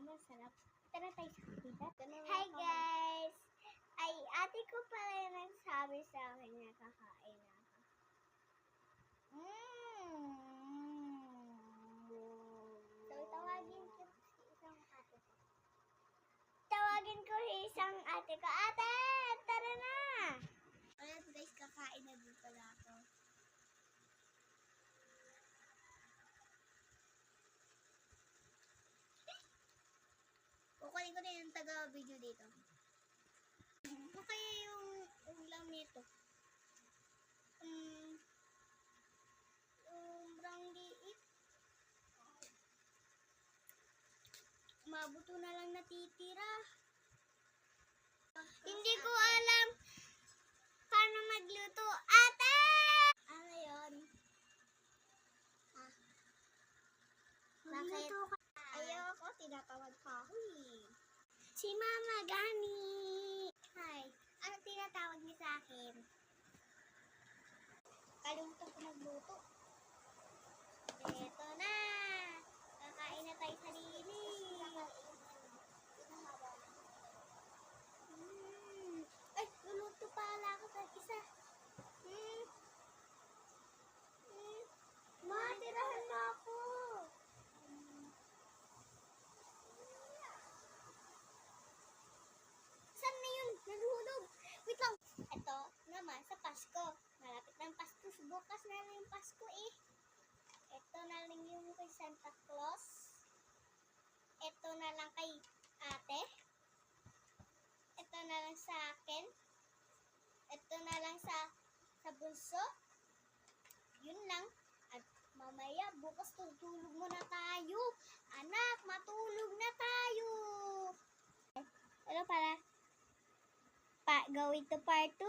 masarap. Tara tayo sa kanila. Hi guys! Ay, ate ko pala yung nagsabi sa akin na kakain ako. So, tawagin ko si isang ate ko. Ate, tara na! Ayan guys, kakain na din pala ako. Kukunin ko na yung taga-video dito. Ano kaya yung ulam nito? Sobrang liit. Mabuto na lang natitira. Hindi ko alam paano magluto. Ate! Ano yun? Bakit? Ayoko, tinatawag pa ako eh. Si Mama Gani. Hi. Ano tinatawag niyo sa akin? Kalimutan ko magluto. Eto na. Kakain na tayo sa linis. Ay, luluto pala ako sa isa. Matirahan mo ako. Saan na yun? Nalulog. Wait lang. Ito naman sa Pasko. Malapit ng Pasko. Bukas na lang yung Pasko eh. Ito na lang yung kay Santa Claus. Ito na lang kay ate. Ito na lang sa akin. Ito na lang sa bunso. Yun lang. At mamaya, bukas tutulog muna tayo. Anak, matulog na tayo. Ano pala? Gawin to part 2.